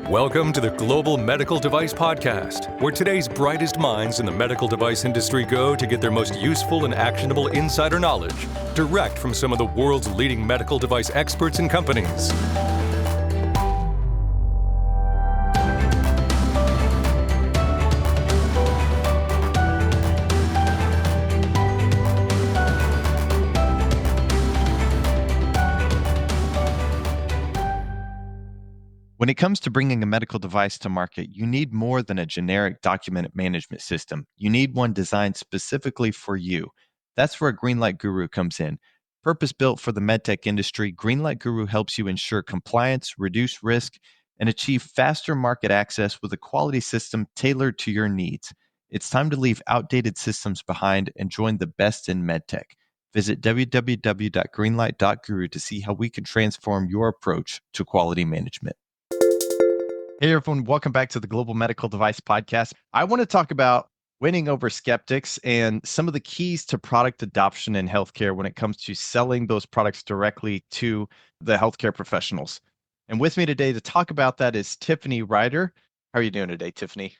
Welcome to the Global Medical Device Podcast, where today's brightest minds in the medical device industry go to get their most useful and actionable insider knowledge direct from some of the world's leading medical device experts and companies. When it comes to bringing a medical device to market, you need more than a generic document management system. You need one designed specifically for you. That's where Greenlight Guru comes in. Purpose-built for the MedTech industry, Greenlight Guru helps you ensure compliance, reduce risk, and achieve faster market access with a quality system tailored to your needs. It's time to leave outdated systems behind and join the best in MedTech. Visit www.greenlight.guru to see how we can transform your approach to quality management. Hey, everyone. Welcome back to the Global Medical Device Podcast. I want to talk about winning over skeptics and some of the keys to product adoption in healthcare when it comes to selling those products directly to the healthcare professionals. And with me today to talk about that is Tiffany Ryder. How are you doing today, Tiffany?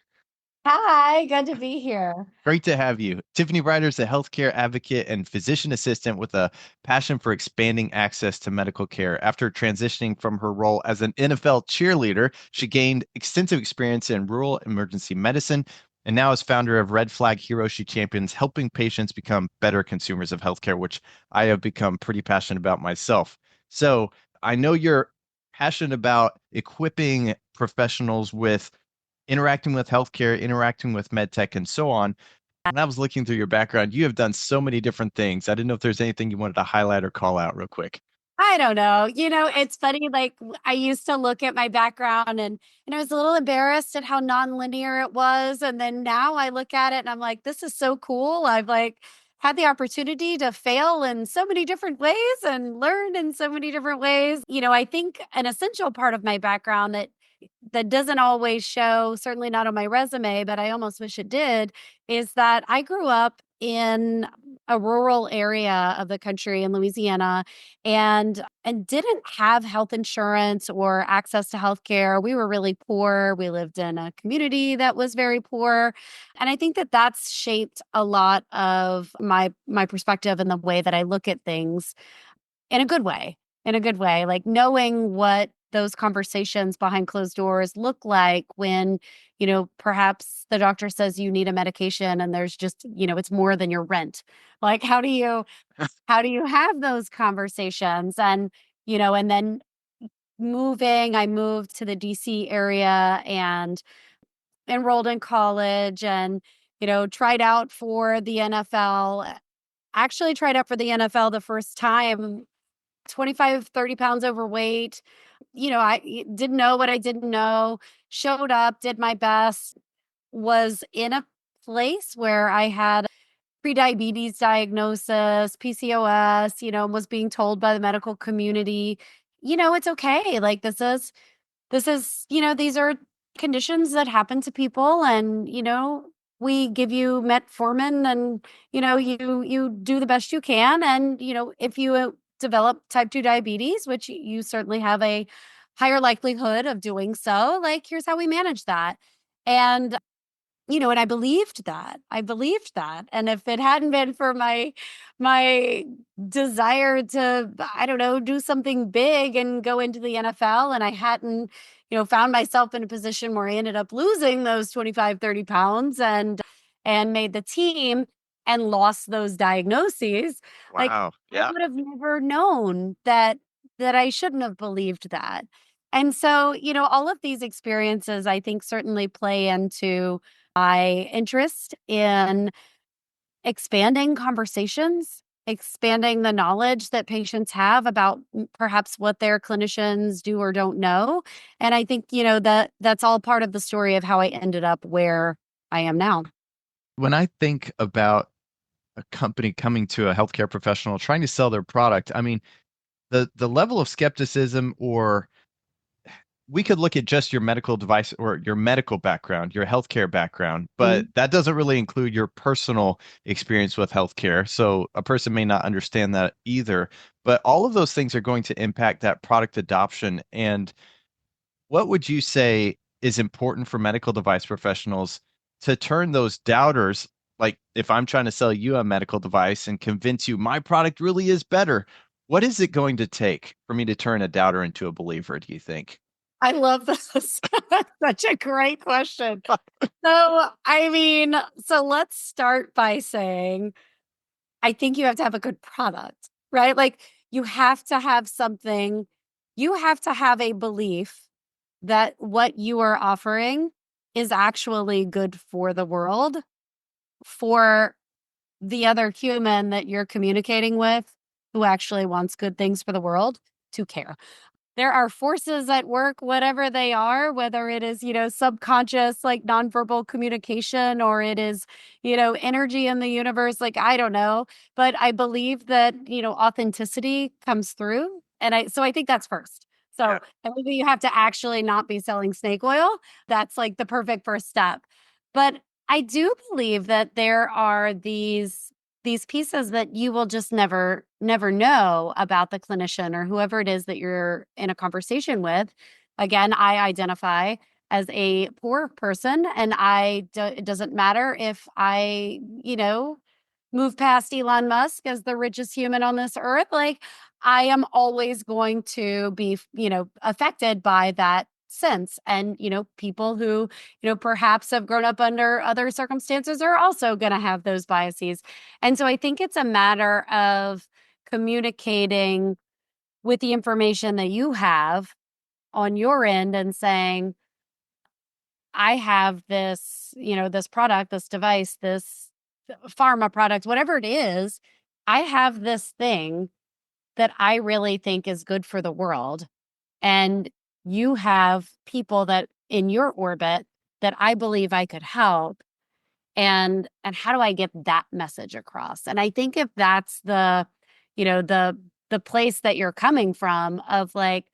Hi, good to be here. Great to have you. Tiffany Ryder is a healthcare advocate and physician assistant with a passion for expanding access to medical care. After transitioning from her role as an NFL cheerleader, she gained extensive experience in rural emergency medicine and now is founder of Red Flag Hero. She champions helping patients become better consumers of healthcare, which I have become pretty passionate about myself. So I know you're passionate about equipping professionals with interacting with healthcare, interacting with MedTech, and so on. And I was looking through your background. You have done so many different things. I didn't know if there's anything you wanted to highlight or call out real quick. I don't know. It's funny. I used to look at my background and I was a little embarrassed at how nonlinear it was. And then now I look at it and I'm like, this is so cool. I've had the opportunity to fail in so many different ways and learn in so many different ways. I think an essential part of my background that doesn't always show, certainly not on my resume, but I almost wish it did, is that I grew up in a rural area of the country in Louisiana and didn't have health insurance or access to healthcare. We were really poor. We lived in a community that was very poor. And I think that that's shaped a lot of my perspective and the way that I look at things in a good way, like knowing what those conversations behind closed doors look like when, perhaps the doctor says you need a medication and there's just, it's more than your rent. Like, how do you have those conversations? And, and then I moved to the DC area and enrolled in college and, tried out for the NFL. Actually tried out for the NFL the first time, 25, 30 pounds overweight. I didn't know what I didn't know, showed up, did my best, was in a place where I had prediabetes diagnosis, PCOS, was being told by the medical community, it's okay. Like this is, these are conditions that happen to people and, we give you metformin and, you do the best you can. And, if you develop type 2 diabetes, which you certainly have a higher likelihood of doing so, like, here's how we manage that. And, and I believed that. And if it hadn't been for my desire to, I don't know, do something big and go into the NFL, and I hadn't, found myself in a position where I ended up losing those 25, 30 pounds and made the team and lost those diagnoses. Wow. I would have never known that I shouldn't have believed that. And so, all of these experiences, I think, certainly play into my interest in expanding conversations, expanding the knowledge that patients have about perhaps what their clinicians do or don't know. And I think, that's all part of the story of how I ended up where I am now. When I think about a company coming to a healthcare professional trying to sell their product, I mean, the level of skepticism, or we could look at just your medical device or your medical background, your healthcare background, but that doesn't really include your personal experience with healthcare. So a person may not understand that either, but all of those things are going to impact that product adoption. And what would you say is important for medical device professionals to turn those doubters, like if I'm trying to sell you a medical device and convince you my product really is better, what is it going to take for me to turn a doubter into a believer, do you think? I love this. Such a great question. So, I mean, so let's start by saying, I think you have to have a good product, right? Like you have to have something, you have to have a belief that what you are offering is actually good for the world, for the other human that you're communicating with who actually wants good things for the world to care. There are forces at work, whatever they are, whether it is, subconscious, like nonverbal communication, or it is, energy in the universe, like I don't know. But I believe that, authenticity comes through. So I think that's first. Yeah. So I think that you have to actually not be selling snake oil. That's like the perfect first step. But I do believe that there are these pieces that you will just never know about the clinician or whoever it is that you're in a conversation with. Again, I identify as a poor person, and it doesn't matter if I, move past Elon Musk as the richest human on this earth. Like I am always going to be, affected by that sense. And, people who, perhaps have grown up under other circumstances are also going to have those biases. And so I think it's a matter of communicating with the information that you have on your end and saying, I have this, this product, this device, this pharma product, whatever it is, I have this thing that I really think is good for the world. And you have people that in your orbit that I believe I could help. And how do I get that message across? And I think if that's the, the place that you're coming from of like,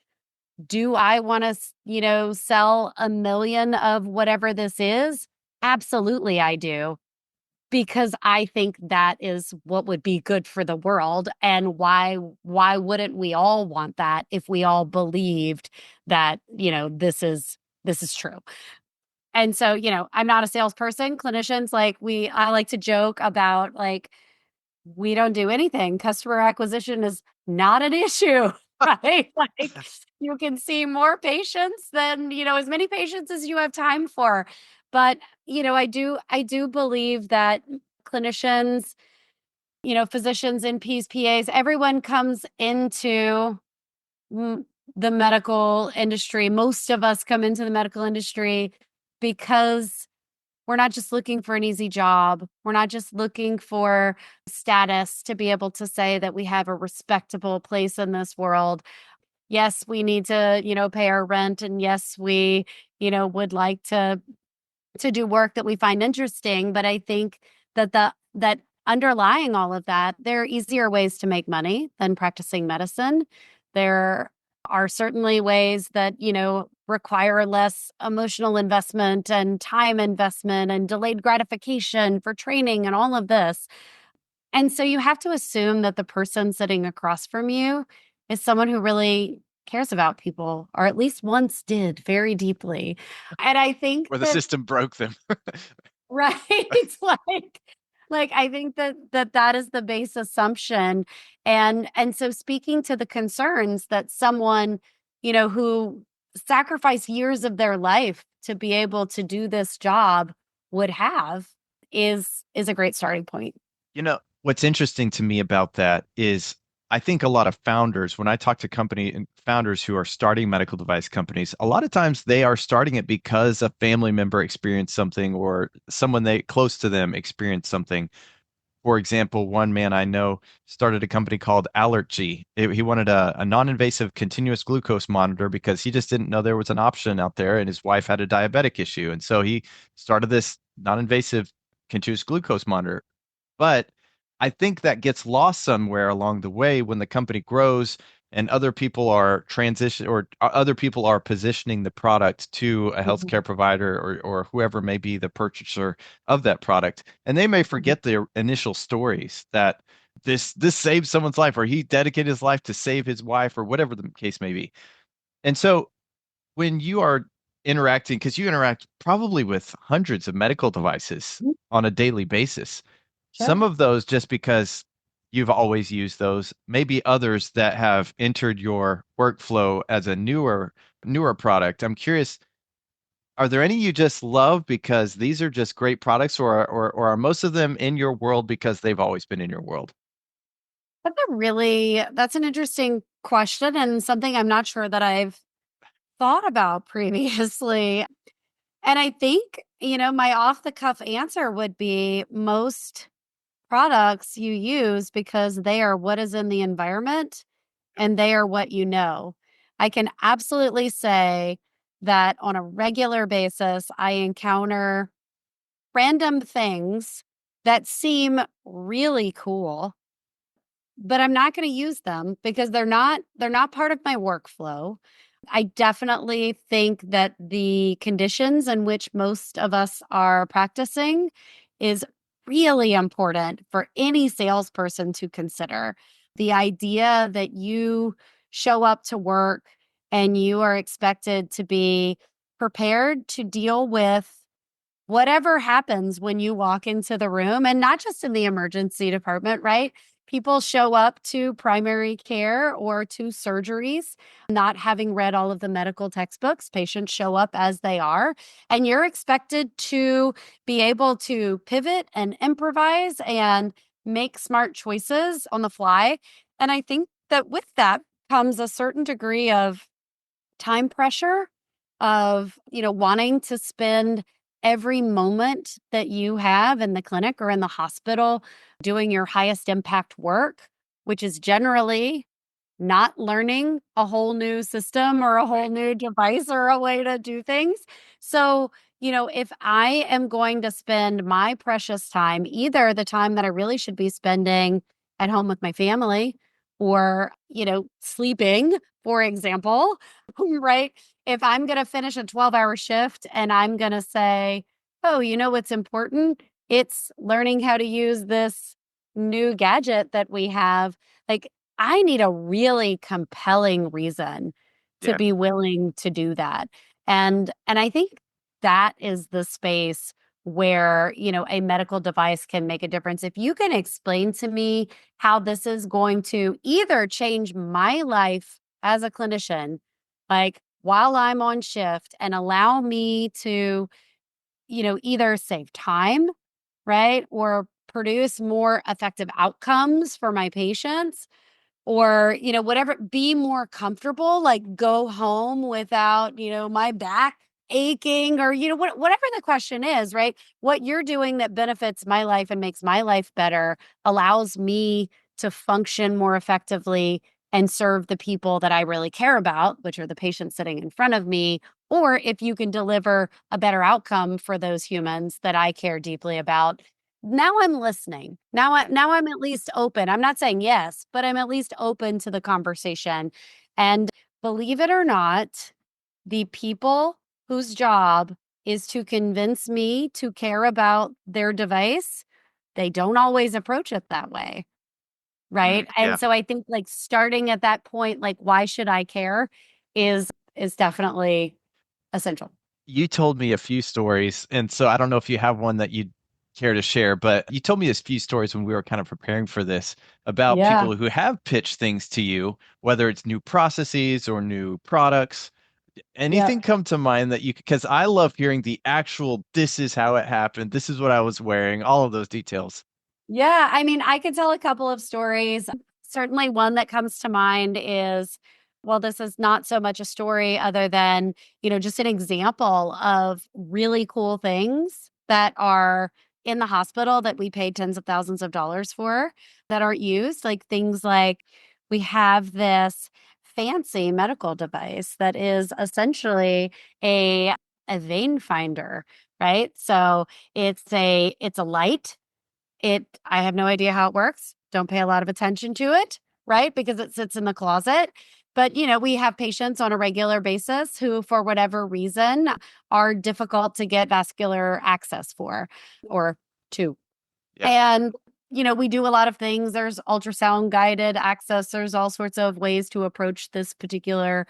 do I want to, sell a million of whatever this is? Absolutely, I do. Because I think that is what would be good for the world. And why wouldn't we all want that if we all believed that, this is true? And so, I'm not a salesperson. Clinicians, I like to joke about like, we don't do anything. Customer acquisition is not an issue, right? Like you can see more patients than, as many patients as you have time for. But, I do believe that clinicians, physicians, NPs, PAs, everyone comes into mm, the medical industry. Most of us come into the medical industry because we're not just looking for an easy job. We're not just looking for status to be able to say that we have a respectable place in this world. Yes, we need to, pay our rent. And yes, we, would like to do work that we find interesting. But I think that underlying all of that, there are easier ways to make money than practicing medicine. There are certainly ways that, require less emotional investment and time investment and delayed gratification for training and all of this. And so you have to assume that the person sitting across from you is someone who really cares about people, or at least once did very deeply. And I think Where the that system broke them. right. Like I think that is the base assumption. And so speaking to the concerns that someone, who sacrificed years of their life to be able to do this job would have is a great starting point. What's interesting to me about that is I think a lot of founders, when I talk to company and founders who are starting medical device companies, a lot of times they are starting it because a family member experienced something or someone they close to them experienced something. For example, one man I know started a company called Allergy. He wanted a non-invasive continuous glucose monitor because he just didn't know there was an option out there, and his wife had a diabetic issue. And so he started this non-invasive continuous glucose monitor. But I think that gets lost somewhere along the way when the company grows and other people are other people are positioning the product to a Mhm, healthcare provider or whoever may be the purchaser of that product. And they may mhm. forget the initial stories that this saved someone's life or he dedicated his life to save his wife or whatever the case may be. And so when you are interacting, because you interact probably with hundreds of medical devices Mm, on a daily basis, some sure. of those just because you've always used those, maybe others that have entered your workflow as a newer product. I'm curious, are there any you just love because these are just great products, or are most of them in your world because they've always been in your world? That's an interesting question and something I'm not sure that I've thought about previously. And I think, my off the cuff answer would be most products you use because they are what is in the environment and they are what you know. I can absolutely say that on a regular basis, I encounter random things that seem really cool, but I'm not gonna use them because they're not part of my workflow. I definitely think that the conditions in which most of us are practicing is really important for any salesperson to consider. The idea that you show up to work and you are expected to be prepared to deal with whatever happens when you walk into the room, and not just in the emergency department, right? People show up to primary care or to surgeries not having read all of the medical textbooks. Patients show up as they are, and you're expected to be able to pivot and improvise and make smart choices on the fly. And I think that with that comes a certain degree of time pressure of, wanting to spend every moment that you have in the clinic or in the hospital doing your highest impact work, which is generally not learning a whole new system or a whole new device or a way to do things. So, if I am going to spend my precious time, either the time that I really should be spending at home with my family or, sleeping, for example, right? If I'm going to finish a 12-hour shift and I'm going to say, oh, what's important? It's learning how to use this new gadget that we have. Like, I need a really compelling reason to Yeah. be willing to do that. And I think that is the space where, a medical device can make a difference. If you can explain to me how this is going to either change my life as a clinician, like while I'm on shift, and allow me to, either save time, right? Or produce more effective outcomes for my patients, or, whatever, be more comfortable, like go home without, my back aching, or, whatever the question is, right? What you're doing that benefits my life and makes my life better allows me to function more effectively and serve the people that I really care about, which are the patients sitting in front of me. Or if you can deliver a better outcome for those humans that I care deeply about, now I'm listening. Now I'm at least open. I'm not saying yes, but I'm at least open to the conversation. And believe it or not, the people whose job is to convince me to care about their device, they don't always approach it that way, right? Yeah. And so I think like starting at that point, like why should I care is definitely essential. You told me a few stories, and so I don't know if you have one that you'd care to share, but you told me a few stories when we were kind of preparing for this about Yeah. people who have pitched things to you, whether it's new processes or new products. Anything Yep. come to mind that you, because I love hearing the actual, this is how it happened, this is what I was wearing, all of those details. Yeah, I mean, I could tell a couple of stories. Certainly, one that comes to mind is, well, this is not so much a story other than, just an example of really cool things that are in the hospital that we paid tens of thousands of dollars for that aren't used. Like things like we have this fancy medical device that is essentially a vein finder, right? So it's a light. I have no idea how it works. Don't pay a lot of attention to it, right? Because it sits in the closet. But, we have patients on a regular basis who, for whatever reason, are difficult to get vascular access for or to. Yeah. And, we do a lot of things. There's ultrasound guided access. There's all sorts of ways to approach this particular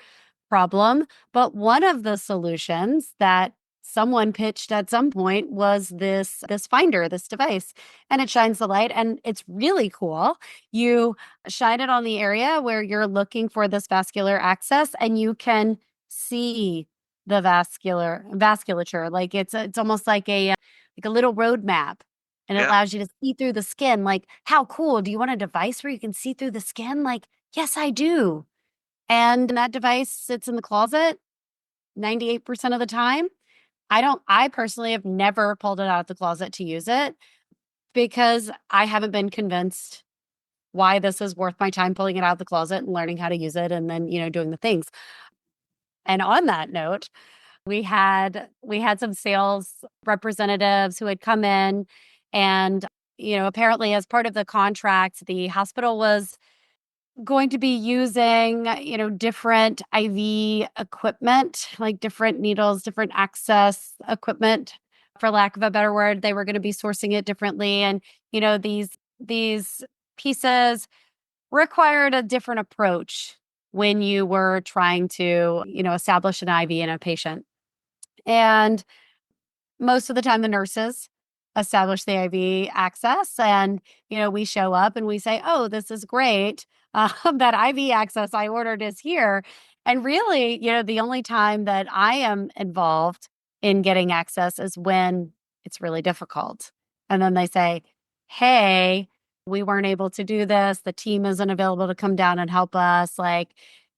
problem. But one of the solutions that someone pitched at some point was this finder, this device, and it shines the light, and it's really cool. You shine it on the area where you're looking for this vascular access, and you can see the vasculature. Like it's almost like a little roadmap, and it Yeah. allows you to see through the skin. Like, how cool. Do you want a device where you can see through the skin? Like, yes, I do. And that device sits in the closet 98% of the time. I personally have never pulled it out of the closet to use it because I haven't been convinced why this is worth my time pulling it out of the closet and learning how to use it and then, doing the things. And on that note, we had some sales representatives who had come in, and apparently as part of the contract, the hospital was going to be using, different IV equipment, like different needles, different access equipment, for lack of a better word. They were going to be sourcing it differently. And, these pieces required a different approach when you were trying to, establish an IV in a patient. And most of the time, the nurses establish the IV access, and we show up and we say, "Oh, this is great. That IV access I ordered is here." And really, the only time that I am involved in getting access is when it's really difficult. And then they say, "Hey, we weren't able to do this. The team isn't available to come down and help us. Like,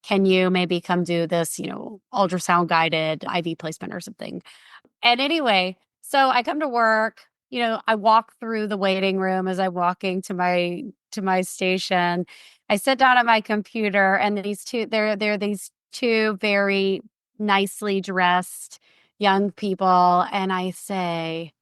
can you maybe come do this, ultrasound guided IV placement or something?" And anyway, so I come to work, I walk through the waiting room as I'm walking to my station. I sit down at my computer, and there are these two very nicely dressed young people, and I say,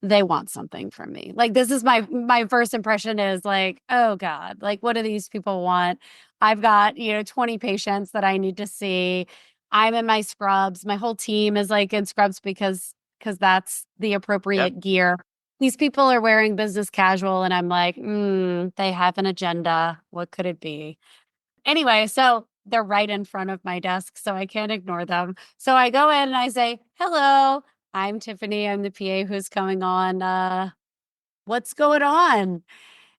they want something from me. Like, this is my first impression is like, oh God, like, what do these people want? I've got, 20 patients that I need to see. I'm in my scrubs. My whole team is like in scrubs because that's the Yep. appropriate gear. These people are wearing business casual, and I'm like, they have an agenda. What could it be? Anyway, so they're right in front of my desk, so I can't ignore them. So I go in and I say, "Hello, I'm Tiffany. I'm the PA who's coming on. What's going on?"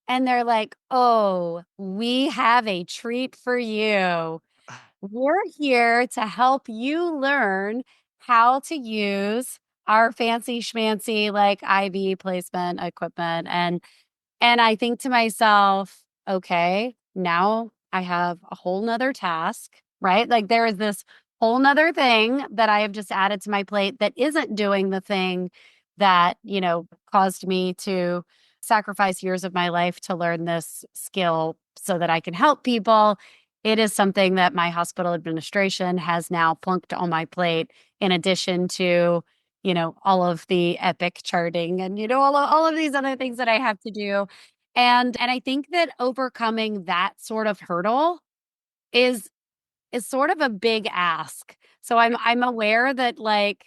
And they're like, "Oh, we have a treat for you. We're here to help you learn how to use our fancy schmancy like IV placement equipment." And I think to myself, okay, now I have a whole nother task, right? Like, there is this whole nother thing that I have just added to my plate that isn't doing the thing that, caused me to sacrifice years of my life to learn this skill so that I can help people. It is something that my hospital administration has now plunked on my plate, in addition to, all of the epic charting and, all of these other things that I have to do. And I think that overcoming that sort of hurdle is sort of a big ask. So I'm aware that, like,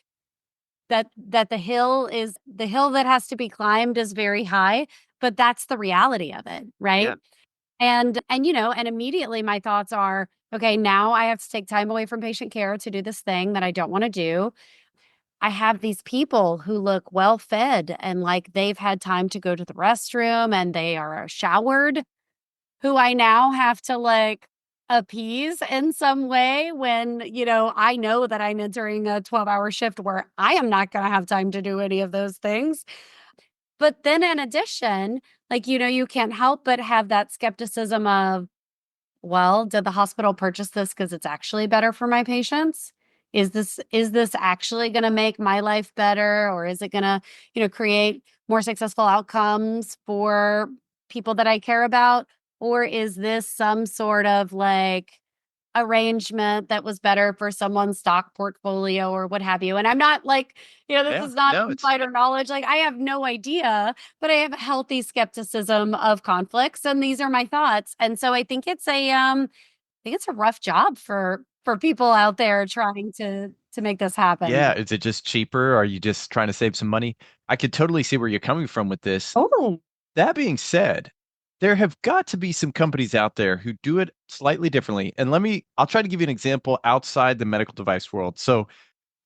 that the hill that has to be climbed is very high, but that's the reality of it, Yeah. right? And immediately my thoughts are, okay, now I have to take time away from patient care to do this thing that I don't want to do. I have these people who look well fed and like they've had time to go to the restroom and they are showered, who I now have to like appease in some way when, I know that I'm entering a 12-hour shift where I am not going to have time to do any of those things. But then in addition, like, you can't help but have that skepticism of, well, did the hospital purchase this because it's actually better for my patients? Is this actually going to make my life better, or is it going to, create more successful outcomes for people that I care about? Or is this some sort of like arrangement that was better for someone's stock portfolio or what have you? And I'm not like, this Yeah. is not No, it's insider knowledge. Like, I have no idea, but I have a healthy skepticism of conflicts, and these are my thoughts. And so I think it's a rough job for people out there trying to make this yeah. happen. Is it just cheaper? Are you just trying to save some money? I could totally see where you're coming from with this. Oh, That being said, there have got to be some companies out there who do it slightly differently. And I'll try to give you an example outside the medical device world. So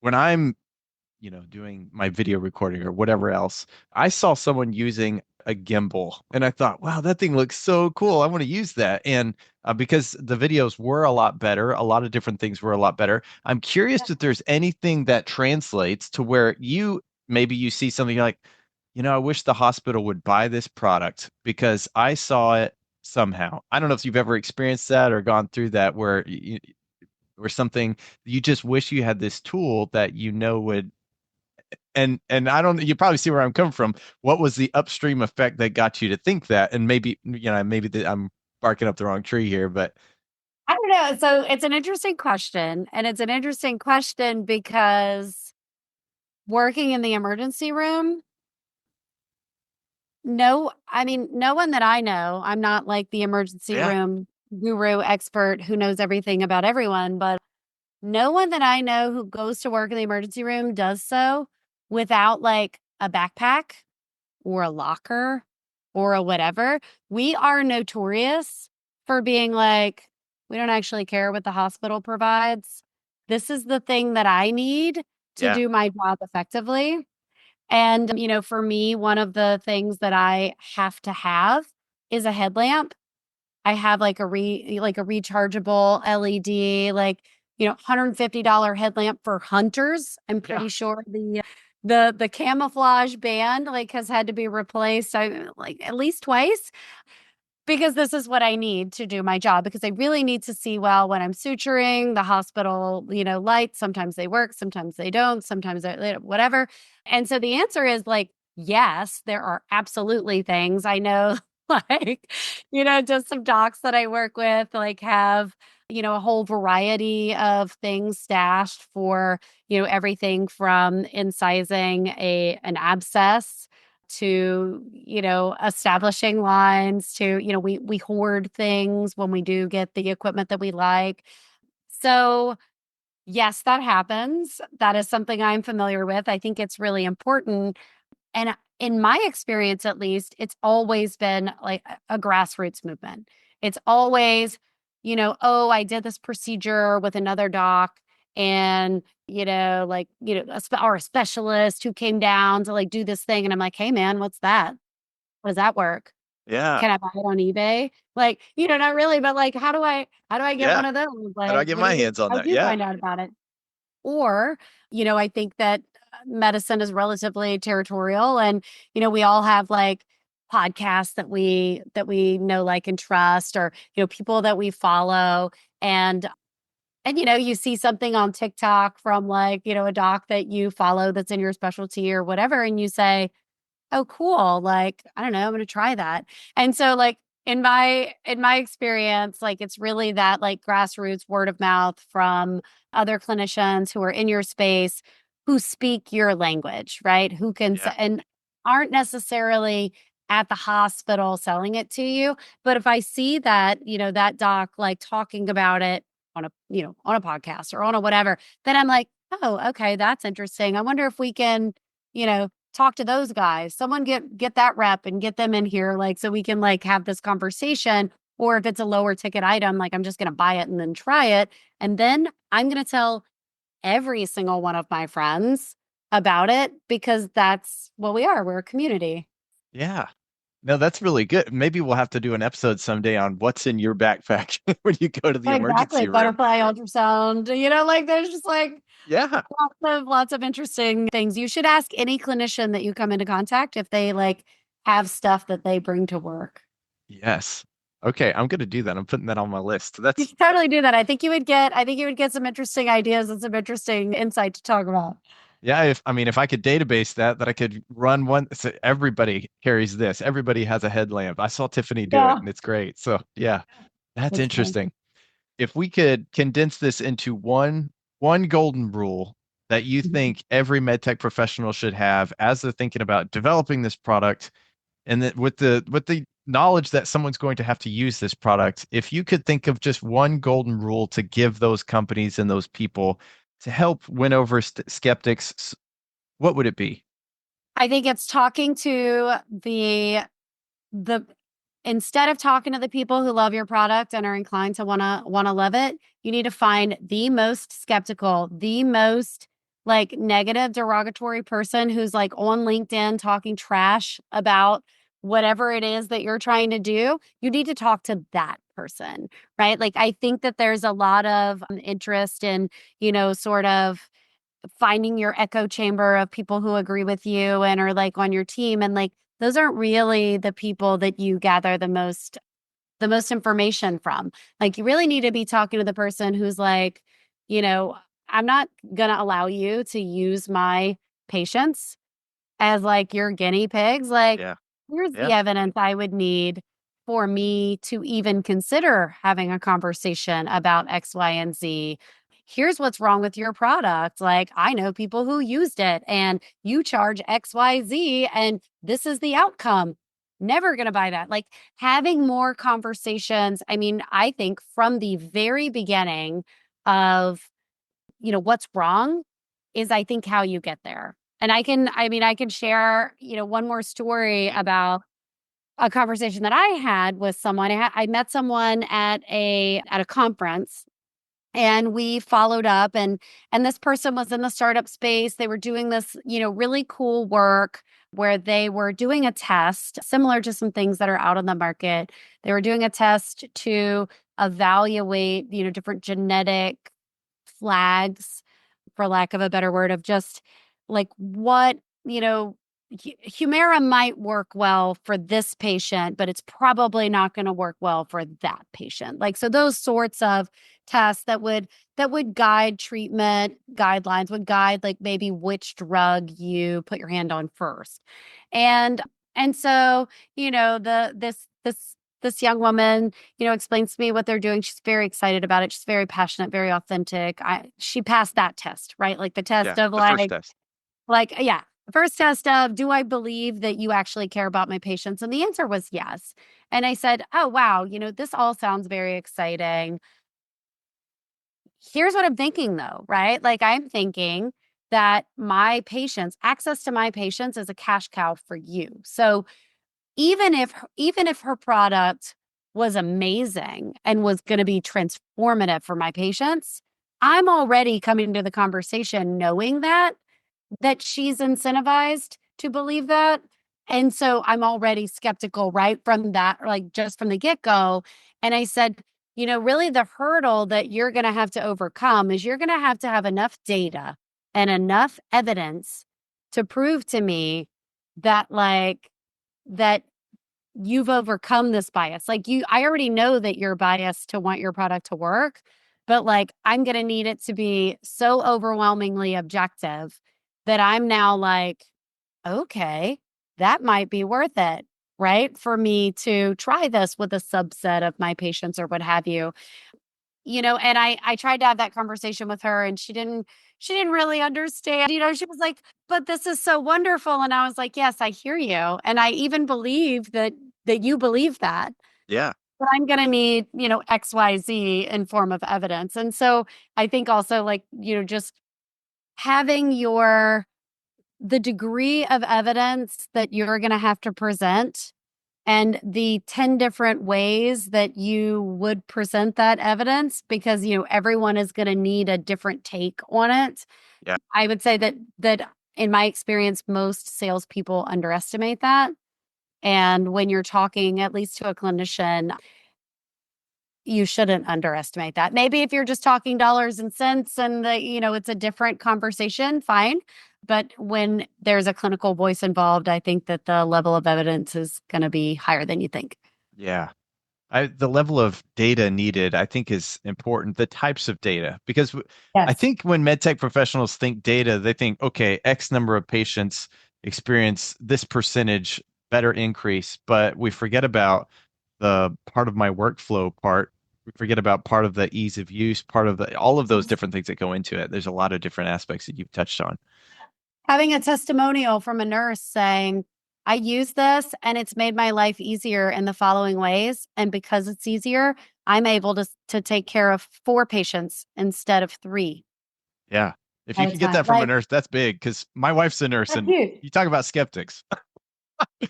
when I'm, doing my video recording or whatever else, I saw someone using a gimbal and I thought, wow, that thing looks so cool. I want to use that. And because the videos were a lot better, a lot of different things were a lot better. I'm curious if there's anything that translates to where maybe you see something you're like, I wish the hospital would buy this product because I saw it somehow. I don't know if you've ever experienced that or gone through that where something you just wish you had this tool that would and I don't you probably see where I'm coming from. What was the upstream effect that got you to think that? And maybe I'm barking up the wrong tree here, but I don't know. So it's an interesting question. And it's an interesting question because working in the emergency room, no one that I know, I'm not like the emergency yeah, room guru expert who knows everything about everyone, but no one that I know who goes to work in the emergency room does so without like a backpack or a locker or a whatever. We are notorious for being like, we don't actually care what the hospital provides. This is the thing that I need to yeah, do my job effectively. And, for me, one of the things that I have to have is a headlamp. I have like like a rechargeable LED, like, $150 headlamp for hunters. I'm yeah, pretty sure the camouflage band like has had to be replaced like at least twice because this is what I need to do my job because I really need to see well when I'm suturing. The hospital, lights, sometimes they work, sometimes they don't, sometimes whatever. And so the answer is like, yes, there are absolutely things I know, like, just some docs that I work with, like have, a whole variety of things stashed for, everything from incising an abscess to, establishing lines to, we hoard things when we do get the equipment that we like. So, yes, that happens. That is something I'm familiar with. I think it's really important. And in my experience, at least, it's always been like a grassroots movement. It's always, oh, I did this procedure with another doc and, or a specialist who came down to like do this thing. And I'm like, hey, man, what's that? How does that work? yeah, Can I buy it on eBay? Like, not really, but like, how do I get yeah. one of those? How do I Like, get my hands on how that? do you Yeah, find out about it? Or, I think that medicine is relatively territorial and, we all have like podcasts that we know, like, and trust or, people that we follow. And, you see something on TikTok from like, a doc that you follow that's in your specialty or whatever, and you say, oh, cool. Like, I don't know, I'm gonna try that. And so like in my experience, like it's really that like grassroots word of mouth from other clinicians who are in your space who speak your language, right? Who can yeah, and aren't necessarily at the hospital selling it to you. But if I see that, that doc like talking about it on a podcast or on a whatever, then I'm like, oh, okay, that's interesting. I wonder if we can, talk to those guys. Someone get that rep and get them in here, like, so we can like have this conversation. Or if it's a lower ticket item, like I'm just gonna buy it and then try it. And then I'm gonna tell every single one of my friends about it because that's what we are. We're a community. yeah. No, that's really good. Maybe we'll have to do an episode someday on what's in your backpack when you go to the Exactly. emergency room. Butterfly ultrasound. Like there's just like Yeah. lots of interesting things. You should ask any clinician that you come into contact if they like have stuff that they bring to work. Yes. Okay, I'm gonna do that. I'm putting that on my list. You That's should totally do that. I think you would get some interesting ideas and some interesting insight to talk about. Yeah, if I could database that I could run one so everybody carries this. Everybody has a headlamp. I saw Tiffany do it Yeah. and it's great. So yeah, that's That's fun. interesting. If we could condense this into one golden rule that you Mhm. think every medtech professional should have as they're thinking about developing this product, and that with the knowledge that someone's going to have to use this product, if you could think of just one golden rule to give those companies and those people to help win over skeptics, what would it be? I think it's talking to the instead of talking to the people who love your product and are inclined to wanna love it, you need to find the most skeptical, the most like negative, derogatory person who's like on LinkedIn talking trash about whatever it is that you're trying to do. You need to talk to that person, right? Like I think that there's a lot of interest in, sort of finding your echo chamber of people who agree with you and are like on your team. And like those aren't really the people that you gather the most information from. Like you really need to be talking to the person who's like, you know, I'm not gonna allow you to use my patients as like your guinea pigs. Like, Yeah. here's the Yeah. evidence I would need for me to even consider having a conversation about X, Y, and Z. Here's what's wrong with your product. Like, I know people who used it and you charge X, Y, Z, and this is the outcome. Never going to buy that. Like, having more conversations. I mean, I think from the very beginning of, what's wrong is I think how you get there. And I can share, one more story about a conversation that I had with someone. I met someone at a conference and we followed up and this person was in the startup space. They were doing this, really cool work where they were doing a test similar to some things that are out on the market. They were doing a test to evaluate, different genetic flags, for lack of a better word, of just like what, Humira might work well for this patient, but it's probably not going to work well for that patient. Like, so those sorts of tests that would guide treatment guidelines, would guide like maybe which drug you put your hand on first. And and so, this young woman, explains to me what they're doing. She's very excited about it. She's very passionate, very authentic. She passed that test, right? Like the test Yeah. of The first test. yeah, first test of, do I believe that you actually care about my patients? And the answer was yes. And I said, oh, wow, this all sounds very exciting. Here's what I'm thinking though, right? Like I'm thinking that access to my patients is a cash cow for you. So even if her product was amazing and was going to be transformative for my patients, I'm already coming to the conversation knowing that she's incentivized to believe that. And so I'm already skeptical right from that, like just from the get-go. And I said, really the hurdle that you're going to have to overcome is you're going to have enough data and enough evidence to prove to me that that you've overcome this bias. Like I already know that you're biased to want your product to work, but like I'm going to need it to be so overwhelmingly objective that I'm now like, okay, that might be worth it, right? For me to try this with a subset of my patients or what have you. And I tried to have that conversation with her and she didn't really understand. She was like, "But this is so wonderful." And I was like, "Yes, I hear you. And I even believe that you believe that. Yeah. But I'm going to need, XYZ in form of evidence." And so I think also like, just having the degree of evidence that you're going to have to present and the 10 different ways that you would present that evidence, because everyone is going to need a different take on it. Yeah. I would say that in my experience, most salespeople underestimate that. And when you're talking, at least to a clinician, you shouldn't underestimate that. Maybe if you're just talking dollars and cents and it's a different conversation, fine. But when there's a clinical voice involved, I think that the level of evidence is going to be higher than you think. Yeah. The level of data needed, I think, is important. The types of data, because I Yes. think when medtech professionals think data, they think, okay, X number of patients experience this percentage better increase, but we forget about the part of my workflow part. We forget about part of the ease of use, part of all of those different things that go into it. There's a lot of different aspects that you've touched on. Having a testimonial from a nurse saying, I use this and it's made my life easier in the following ways. And because it's easier, I'm able to take care of 4 patients instead of 3 Yeah. If you at a can get time. that from a nurse, that's big because my wife's a nurse That's and huge. you talk about skeptics.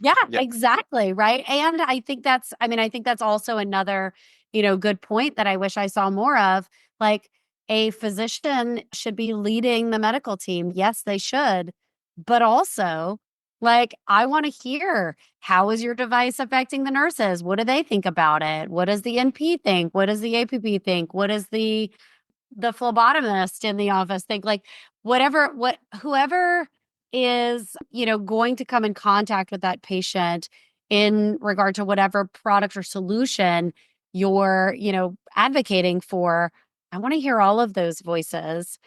Yeah, Yeah. exactly, right? And I think that's also another, good point that I wish I saw more of. Like, a physician should be leading the medical team. Yes, they should. But also, like, I want to hear, how is your device affecting the nurses? What do they think about it? What does the NP think? What does the APP think? What does the phlebotomist in the office think? Like, whoever is, going to come in contact with that patient in regard to whatever product or solution you're, advocating for, I want to hear all of those voices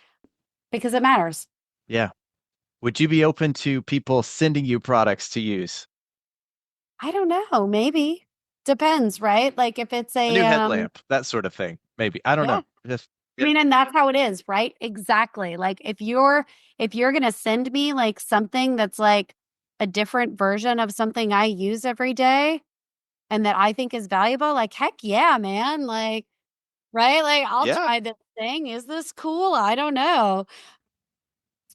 because it matters. Yeah. Would you be open to people sending you products to use? I don't know, maybe. Depends, right? Like, if it's A new headlamp, that sort of thing. Maybe. I don't yeah. know. Just I yeah. mean, and that's how it is, right? Exactly. Like, if you're gonna send me, like, something that's, like, a different version of something I use every day and that I think is valuable, like, heck yeah, man. Like, right? Like, I'll Yeah. try this thing. Is this cool? I don't know.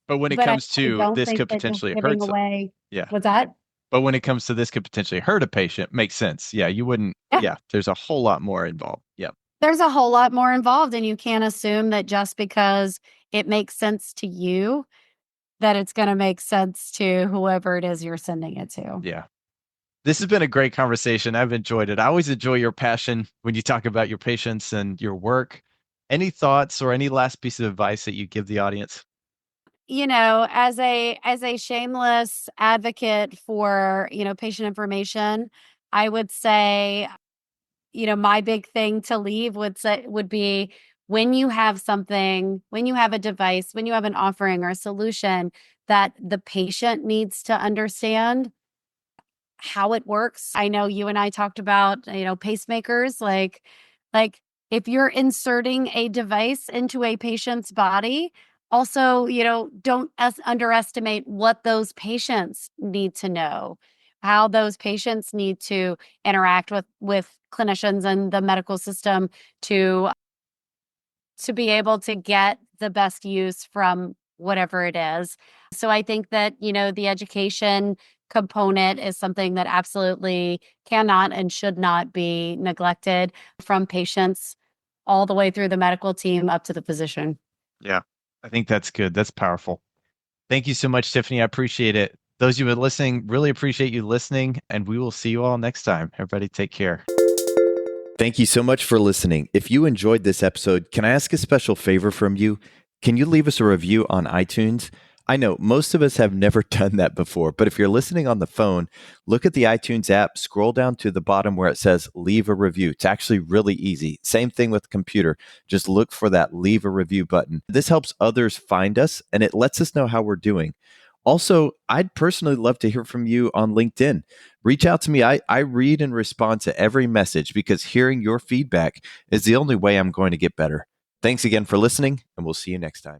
But when it But I comes really to don't this think could that just potentially giving hurt some. away Yeah. what's that? But when it comes to this could potentially hurt a patient, makes sense. Yeah, you wouldn't Yeah. yeah, there's a whole lot more involved. Yep. There's a whole lot more involved, and you can't assume that just because it makes sense to you, that it's gonna make sense to whoever it is you're sending it to. Yeah. This has been a great conversation. I've enjoyed it. I always enjoy your passion when you talk about your patients and your work. Any thoughts or any last piece of advice that you give the audience? As a shameless advocate for, patient information, I would say, my big thing to leave would be, when you have a device, when you have an offering or a solution that the patient needs to understand how it works. I know you and I talked about, pacemakers, like if you're inserting a device into a patient's body, also, don't underestimate what those patients need to know, how those patients need to interact with clinicians and the medical system to be able to get the best use from whatever it is. So I think that, the education component is something that absolutely cannot and should not be neglected, from patients all the way through the medical team up to the physician. Yeah. I think that's good. That's powerful. Thank you so much, Tiffany. I appreciate it. Those of you who are listening, really appreciate you listening, and we will see you all next time. Everybody take care. Thank you so much for listening. If you enjoyed this episode, can I ask a special favor from you? Can you leave us a review on iTunes? I know most of us have never done that before, but if you're listening on the phone, look at the iTunes app, scroll down to the bottom where it says leave a review. It's actually really easy. Same thing with the computer. Just look for that leave a review button. This helps others find us and it lets us know how we're doing. Also, I'd personally love to hear from you on LinkedIn. Reach out to me. I read and respond to every message because hearing your feedback is the only way I'm going to get better. Thanks again for listening, and we'll see you next time.